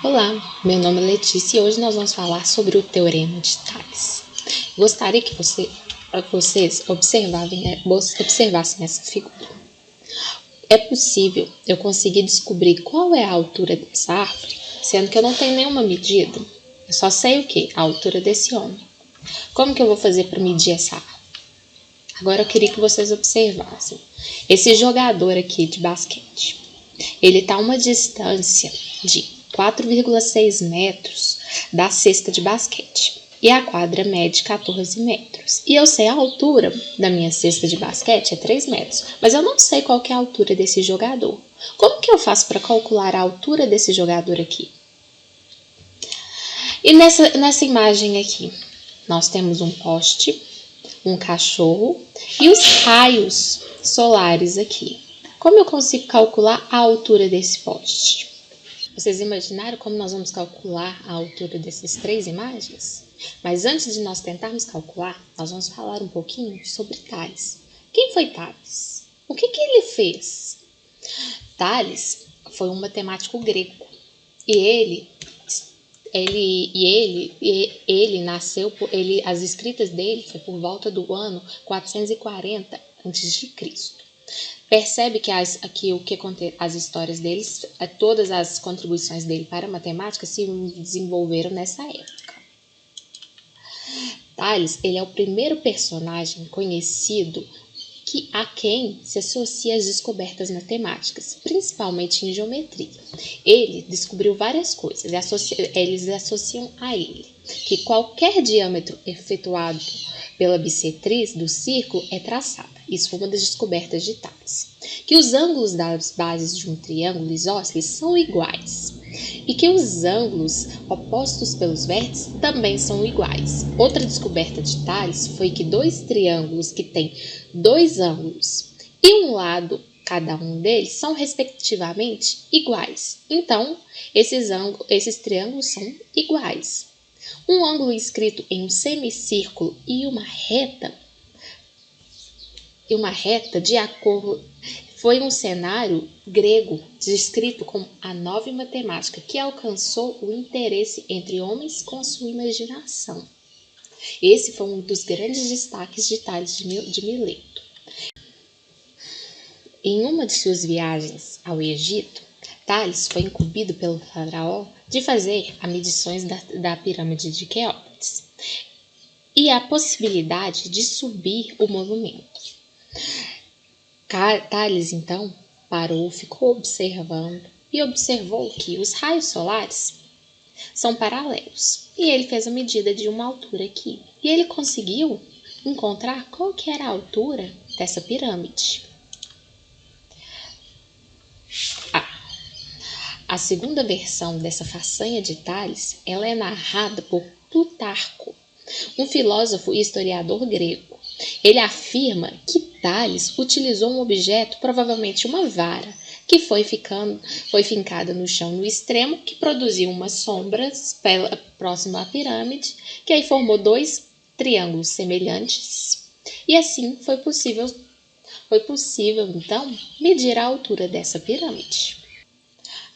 Olá, meu nome é Letícia e hoje nós vamos falar sobre o Teorema de Tales. Gostaria que vocês observassem essa figura. É possível eu conseguir descobrir qual é a altura dessa árvore, sendo que eu não tenho nenhuma medida. Eu só sei o que? A altura desse homem. Como que eu vou fazer para medir essa árvore? Agora eu queria que vocês observassem. Esse jogador aqui de basquete, ele está a uma distância de 4,6 metros da cesta de basquete. E a quadra mede 14 metros. E eu sei a altura da minha cesta de basquete é 3 metros. Mas eu não sei qual que é a altura desse jogador. Como que eu faço para calcular a altura desse jogador aqui? E nessa imagem aqui, nós temos um poste, um cachorro e os raios solares aqui. Como eu consigo calcular a altura desse poste? Vocês imaginaram como nós vamos calcular a altura dessas três imagens? Mas antes de nós tentarmos calcular, nós vamos falar um pouquinho sobre Tales. Quem foi Tales? O que ele fez? Tales foi um matemático grego. E as escritas dele foi por volta do ano 440 a.C. Percebe que as histórias deles, todas as contribuições dele para a matemática se desenvolveram nessa época. Tales, ele é o primeiro personagem conhecido a quem se associa as descobertas matemáticas, principalmente em geometria. Ele descobriu várias coisas, eles associam a ele que qualquer diâmetro efetuado pela bissetriz do círculo é traçada. Isso foi uma das descobertas de Tales. Que os ângulos das bases de um triângulo isósceles são iguais. E que os ângulos opostos pelos vértices também são iguais. Outra descoberta de Tales foi que dois triângulos que têm dois ângulos e um lado, cada um deles, são respectivamente iguais. Então, esses triângulos são iguais. Um ângulo escrito em um semicírculo e uma reta de acordo foi um cenário grego descrito como a nova matemática que alcançou o interesse entre homens com a sua imaginação. Esse foi um dos grandes destaques de Tales de Mileto. Em uma de suas viagens ao Egito, Tales foi incumbido pelo faraó de fazer as medições da pirâmide de Quéops e a possibilidade de subir o monumento. Tales, então, parou, ficou observando e observou que os raios solares são paralelos. E ele fez a medida de uma altura aqui. E ele conseguiu encontrar qual que era a altura dessa pirâmide. A segunda versão dessa façanha de Tales, ela é narrada por Plutarco, um filósofo e historiador grego. Ele afirma que Tales utilizou um objeto, provavelmente uma vara, que foi fincada no chão no extremo, que produziu umas sombras próximo à pirâmide, que aí formou dois triângulos semelhantes. E assim foi possível então medir a altura dessa pirâmide.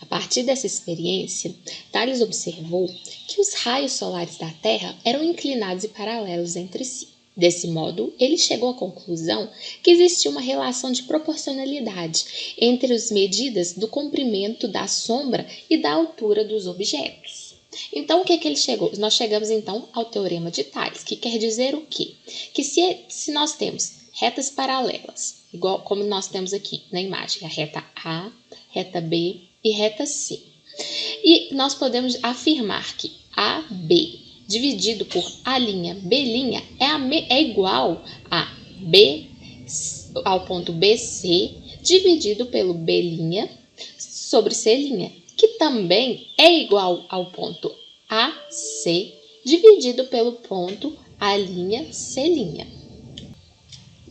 A partir dessa experiência, Tales observou que os raios solares da Terra eram inclinados e paralelos entre si. Desse modo, ele chegou à conclusão que existia uma relação de proporcionalidade entre as medidas do comprimento da sombra e da altura dos objetos. Então, o que ele chegou? Nós chegamos então ao Teorema de Tales, que quer dizer o quê? Que se nós temos retas paralelas, igual como nós temos aqui na imagem, a reta A, reta B e reta C. E nós podemos afirmar que AB dividido por A', B' é igual a B ao ponto BC dividido pelo B' sobre C', que também é igual ao ponto AC dividido pelo ponto A'C'.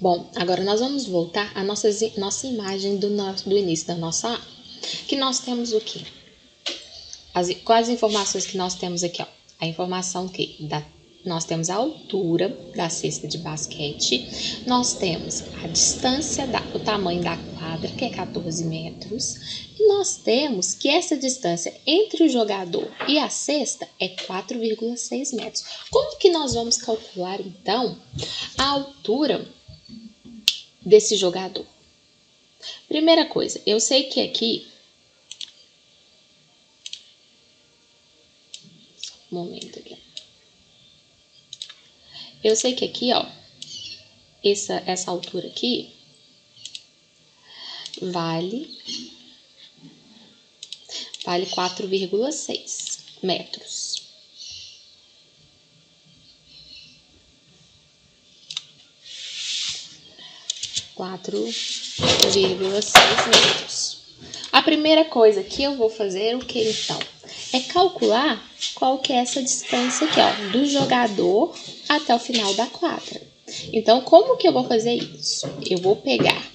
Bom, agora nós vamos voltar à nossa imagem do início da nossa aula, que nós temos o quê? Quais informações que nós temos aqui? A informação que nós temos a altura da cesta de basquete, nós temos a distância, o tamanho da quadra, que é 14 metros, e nós temos que essa distância entre o jogador e a cesta é 4,6 metros. Como que nós vamos calcular, então, a altura desse jogador? Primeira coisa, eu sei que aqui... Um momento aqui. Eu sei que aqui, ó, essa altura aqui vale 4,6 metros. A primeira coisa que eu vou fazer, o que então? É calcular qual que é essa distância aqui, ó, do jogador até o final da quadra. Então, como que eu vou fazer isso? Eu vou pegar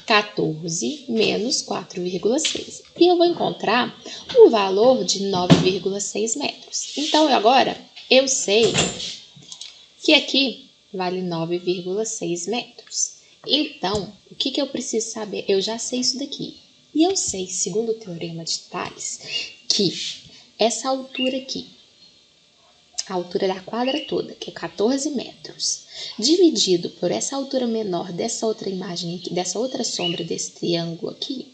14 menos 4,6 e eu vou encontrar o valor de 9,6 metros. Então, agora eu sei que aqui vale 9,6 metros. Então, o que eu preciso saber? Eu já sei isso daqui. E eu sei, segundo o Teorema de Tales, que essa altura aqui, a altura da quadra toda, que é 14 metros, dividido por essa altura menor dessa outra imagem aqui, dessa outra sombra desse triângulo aqui,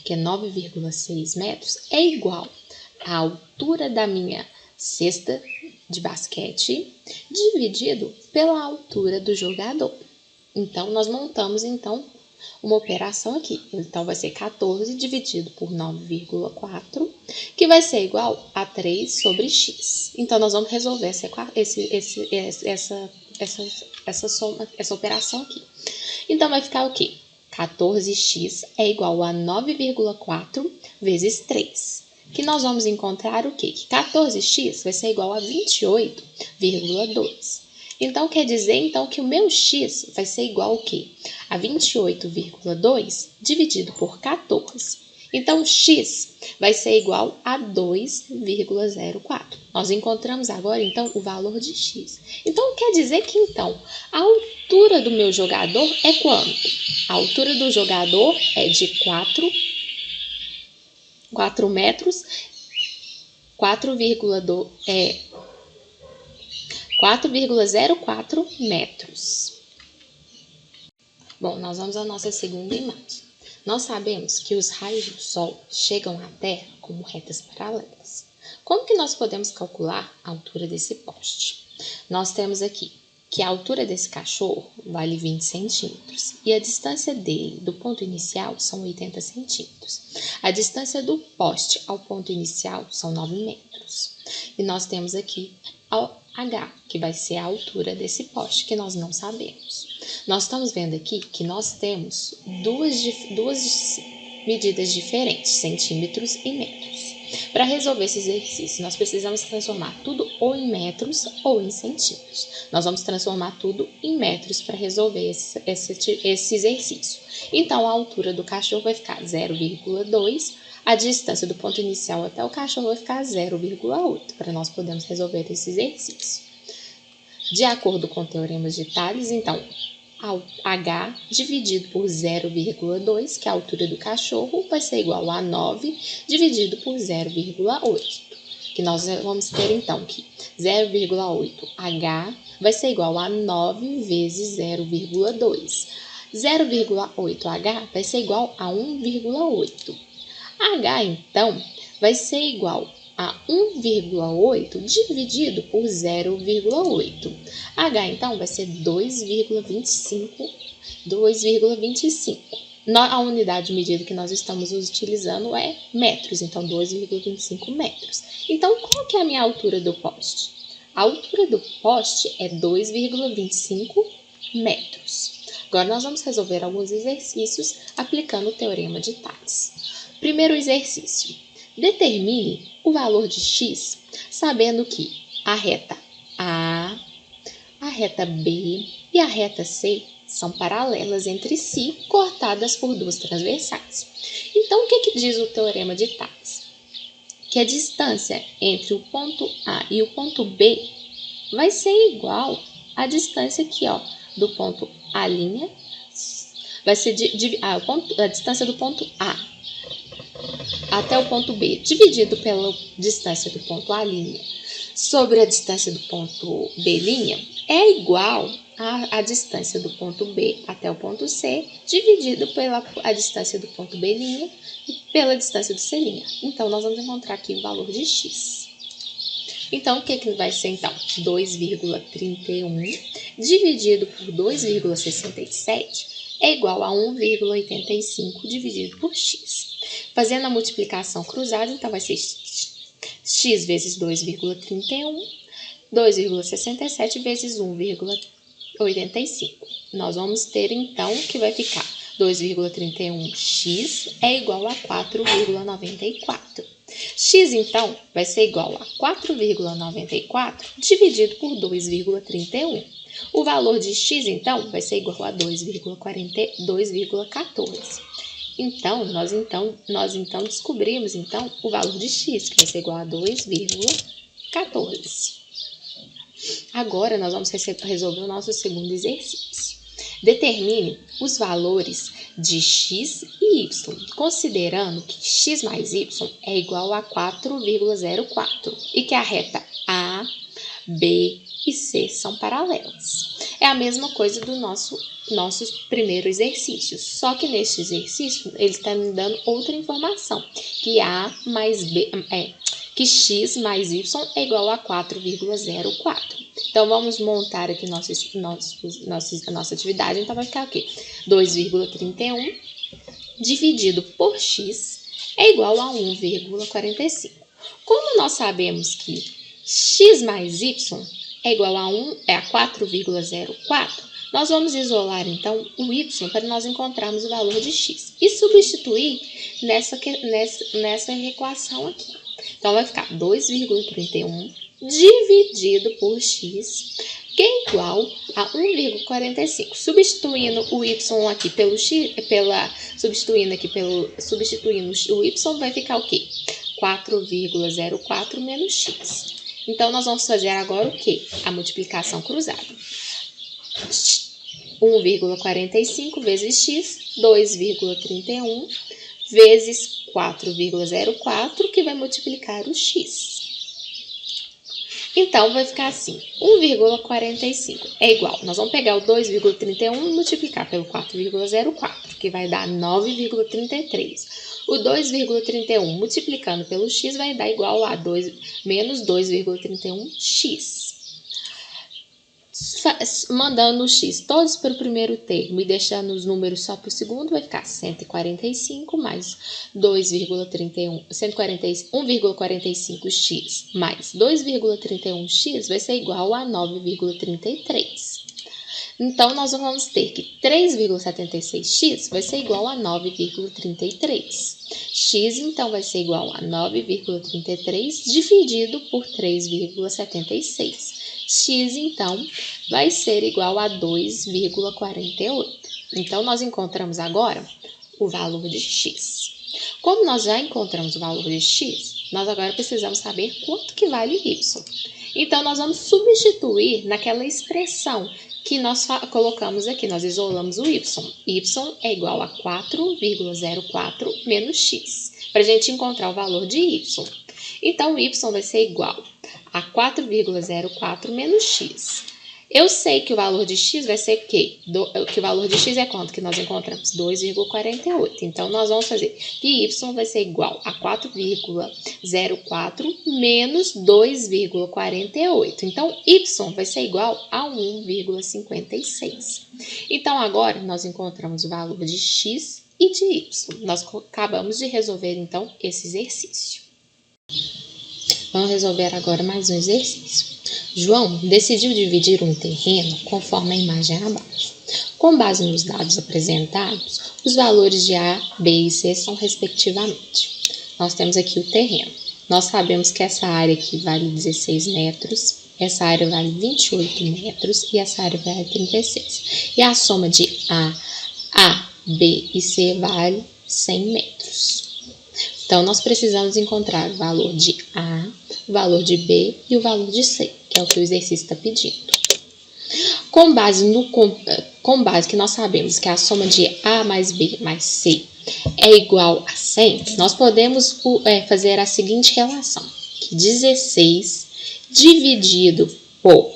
que é 9,6 metros, é igual à altura da minha cesta de basquete, dividido pela altura do jogador. Então, nós montamos, então, uma operação aqui. Então, vai ser 14 dividido por 9,4, que vai ser igual a 3 sobre x. Então, nós vamos resolver essa operação aqui. Então, vai ficar o quê? 14x é igual a 9,4 vezes 3. Que nós vamos encontrar o quê? Que 14x vai ser igual a 28,2. Então, quer dizer, então, que o meu x vai ser igual ao quê? A 28,2 dividido por 14. Então, x vai ser igual a 2,04. Nós encontramos agora, então, o valor de x. Então, quer dizer que, então, a altura do meu jogador é quanto? A altura do jogador é de 4 metros, 4,04 metros. Bom, nós vamos à nossa segunda imagem. Nós sabemos que os raios do Sol chegam à Terra como retas paralelas. Como que nós podemos calcular a altura desse poste? Nós temos aqui que a altura desse cachorro vale 20 centímetros e a distância dele do ponto inicial são 80 centímetros. A distância do poste ao ponto inicial são 9 metros. E nós temos aqui H, que vai ser a altura desse poste, que nós não sabemos. Nós estamos vendo aqui que nós temos duas medidas diferentes, centímetros e metros. Para resolver esse exercício, nós precisamos transformar tudo ou em metros ou em centímetros. Nós vamos transformar tudo em metros para resolver esse exercício. Então, a altura do cachorro vai ficar 0,2. A distância do ponto inicial até o cachorro vai ficar 0,8, para nós podermos resolver esse exercício. De acordo com o Teorema de Tales, então, H dividido por 0,2, que é a altura do cachorro, vai ser igual a 9 dividido por 0,8. Que nós vamos ter, então, que 0,8H vai ser igual a 9 vezes 0,2. 0,8H vai ser igual a 1,8. H, então, vai ser igual a 1,8 dividido por 0,8. H, então, vai ser 2,25. A unidade de medida que nós estamos utilizando é metros, então 2,25 metros. Então, qual que é a minha altura do poste? A altura do poste é 2,25 metros. Agora, nós vamos resolver alguns exercícios aplicando o Teorema de Tales. Primeiro exercício. Determine o valor de x, sabendo que a reta A, a reta B e a reta C são paralelas entre si, cortadas por duas transversais. Então, o que diz o Teorema de Tales? Que a distância entre o ponto A e o ponto B vai ser igual à distância aqui, ó, do ponto A', vai ser a distância do ponto A até o ponto B, dividido pela distância do ponto A' sobre a distância do ponto B', é igual à distância do ponto B até o ponto C, dividido pela a distância do ponto B' pela distância do C'. Então, nós vamos encontrar aqui o valor de x. Então, o que vai ser, então? 2,31 dividido por 2,67 é igual a 1,85 dividido por x. Fazendo a multiplicação cruzada, então vai ser x vezes 2,31, 2,67 vezes 1,85. Nós vamos ter, então, que vai ficar 2,31x é igual a 4,94. X, então, vai ser igual a 4,94 dividido por 2,31. O valor de x, então, vai ser igual a 2,14. Então, nós descobrimos, então, o valor de x, que vai ser igual a 2,14. Agora, nós vamos resolver o nosso segundo exercício. Determine os valores de x e y, considerando que x mais y é igual a 4,04 e que a reta A, B e C são paralelas. É a mesma coisa do nosso primeiro exercício, só que neste exercício ele está me dando outra informação, que A mais B que x mais y é igual a 4,04. Então, vamos montar aqui nossa atividade. Então, vai ficar aqui 2,31 dividido por x é igual a 1,45. Como nós sabemos que x mais y é igual a 4,04, nós vamos isolar, então, o y para nós encontrarmos o valor de x e substituir nessa equação aqui. Então, vai ficar 2,31 dividido por x, que é igual a 1,45. Substituindo o y aqui pelo x, substituindo o y, vai ficar o quê? 4,04 menos x. Então, nós vamos fazer agora o quê? A multiplicação cruzada. 1,45 vezes x, 2,31 vezes 4,04, que vai multiplicar o x. Então, vai ficar assim, 1,45 é igual, nós vamos pegar o 2,31 e multiplicar pelo 4,04, que vai dar 9,33. O 2,31 multiplicando pelo x vai dar igual a menos 2,31x. Mandando o x todos para o primeiro termo e deixando os números só para o segundo, vai ficar 145 mais 1,45x mais 2,31x vai ser igual a 9,33. Então, nós vamos ter que 3,76x vai ser igual a 9,33. X, então, vai ser igual a 9,33 dividido por 3,76. X, então, vai ser igual a 2,48. Então, nós encontramos agora o valor de x. Como nós já encontramos o valor de x, nós agora precisamos saber quanto que vale y. Então, nós vamos substituir naquela expressão que nós colocamos aqui, nós isolamos o y. Y é igual a 4,04 menos x, para a gente encontrar o valor de y. Então, o y vai ser igual a 4,04 menos x. Eu sei que o valor de x vai ser que o valor de x é quanto que nós encontramos? 2,48. Então, nós vamos fazer que y vai ser igual a 4,04 menos 2,48. Então, y vai ser igual a 1,56. Então, agora, nós encontramos o valor de x e de y. Nós acabamos de resolver, então, esse exercício. Vamos resolver agora mais um exercício. João decidiu dividir um terreno conforme a imagem abaixo. Com base nos dados apresentados, os valores de A, B e C são respectivamente. Nós temos aqui o terreno. Nós sabemos que essa área aqui vale 16 metros, essa área vale 28 metros e essa área vale 36. E a soma de A, B e C vale 100 metros. Então, nós precisamos encontrar o valor de A, o valor de B e o valor de C, que é o que o exercício está pedindo. Com base com base que nós sabemos que a soma de A mais B mais C é igual a 100, nós podemos fazer a seguinte relação, que 16 dividido por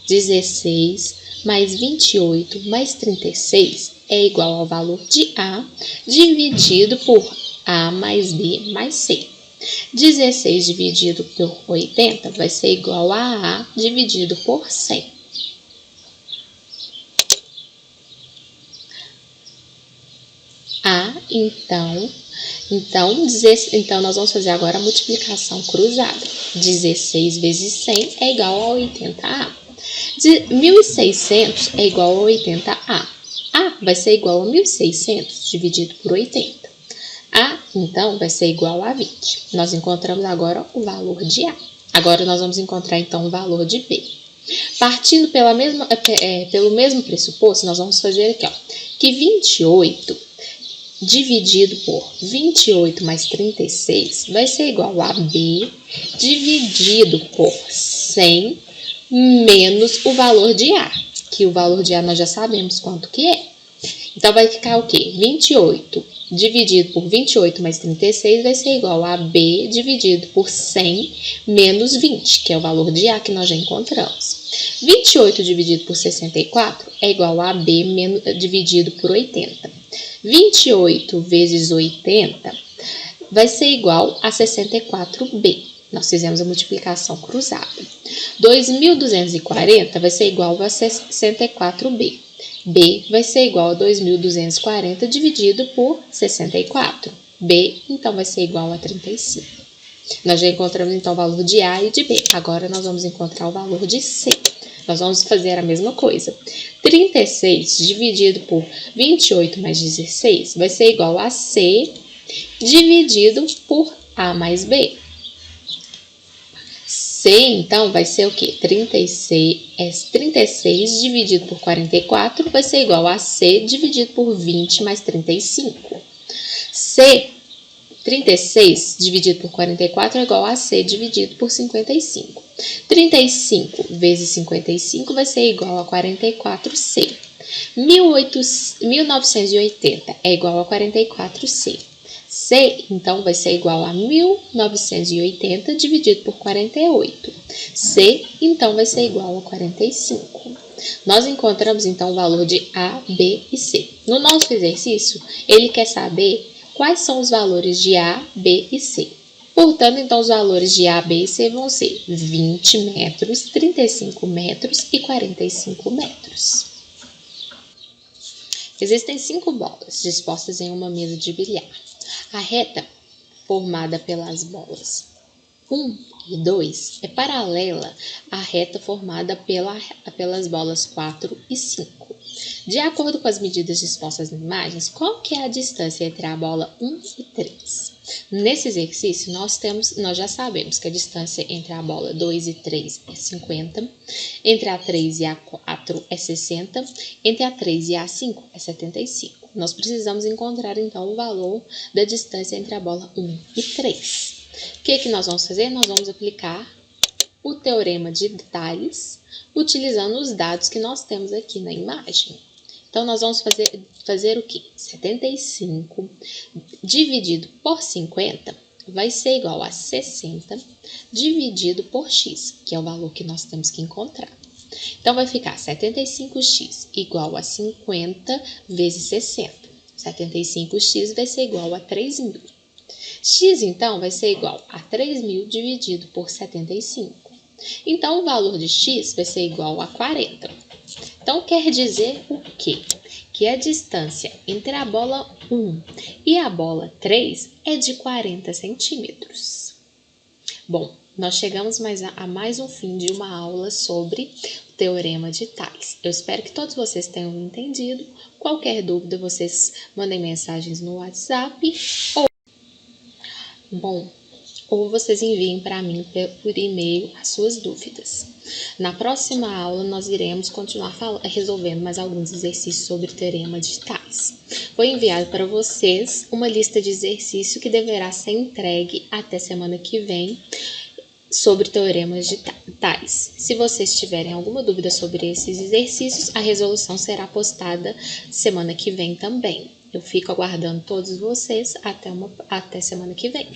16 mais 28 mais 36 é igual ao valor de A dividido por A mais B mais C. 16 dividido por 80 vai ser igual a A dividido por 100. Então, nós vamos fazer agora a multiplicação cruzada. 16 vezes 100 é igual a 80A. 1.600 é igual a 80A. A vai ser igual a 1.600 dividido por 80. A, então, vai ser igual a 20. Nós encontramos agora o valor de A. Agora, nós vamos encontrar, então, o valor de B. Partindo pelo mesmo pressuposto, nós vamos fazer aqui, ó, que 28 dividido por 28 mais 36 vai ser igual a B dividido por 100 menos o valor de A, que o valor de A nós já sabemos quanto que é. Então, vai ficar o quê? 28 dividido por 28 mais 36 vai ser igual a B dividido por 100 menos 20, que é o valor de A que nós já encontramos. 28 dividido por 64 é igual a B dividido por 80. 28 vezes 80 vai ser igual a 64B. Nós fizemos a multiplicação cruzada. 2.240 vai ser igual a 64B. B vai ser igual a 2.240 dividido por 64. B, então, vai ser igual a 35. Nós já encontramos, então, o valor de A e de B. Agora, nós vamos encontrar o valor de C. Nós vamos fazer a mesma coisa. 36 dividido por 28 mais 16 vai ser igual a C dividido por A mais B. C, então, vai ser o quê? 36 dividido por 44 vai ser igual a C dividido por 20 mais 35. 36 dividido por 44 é igual a C dividido por 55. 35 vezes 55 vai ser igual a 44C. 1980 é igual a 44C. C, então, vai ser igual a 1980 dividido por 48. C, então, vai ser igual a 45. Nós encontramos, então, o valor de A, B e C. No nosso exercício, ele quer saber quais são os valores de A, B e C. Portanto, então, os valores de A, B e C vão ser 20 metros, 35 metros e 45 metros. Existem 5 bolas dispostas em uma mesa de bilhar. A reta formada pelas bolas 1 e 2 é paralela à reta formada pelas bolas 4 e 5. De acordo com as medidas dispostas nas imagens, qual que é a distância entre a bola 1 e 3? Nesse exercício, nós já sabemos que a distância entre a bola 2 e 3 é 50, entre a 3 e a 4 é 60, entre a 3 e a 5 é 75. Nós precisamos encontrar, então, o valor da distância entre a bola 1 e 3. O que nós vamos fazer? Nós vamos aplicar o teorema de Tales, utilizando os dados que nós temos aqui na imagem. Então, nós vamos fazer o quê? 75 dividido por 50 vai ser igual a 60 dividido por x, que é o valor que nós temos que encontrar. Então, vai ficar 75x igual a 50 vezes 60. 75x vai ser igual a 3.000. X, então, vai ser igual a 3.000 dividido por 75. Então, o valor de x vai ser igual a 40. Então, quer dizer o quê? Que a distância entre a bola 1 e a bola 3 é de 40 centímetros. Bom, nós chegamos a mais um fim de uma aula sobre o Teorema de Tales. Eu espero que todos vocês tenham entendido. Qualquer dúvida, vocês mandem mensagens no WhatsApp ou vocês enviem para mim por e-mail as suas dúvidas. Na próxima aula, nós iremos continuar resolvendo mais alguns exercícios sobre o Teorema de Tales. Foi enviado para vocês uma lista de exercícios que deverá ser entregue até semana que vem. sobre teoremas de Tales. Se vocês tiverem alguma dúvida sobre esses exercícios, a resolução será postada semana que vem também. Eu fico aguardando todos vocês até semana que vem.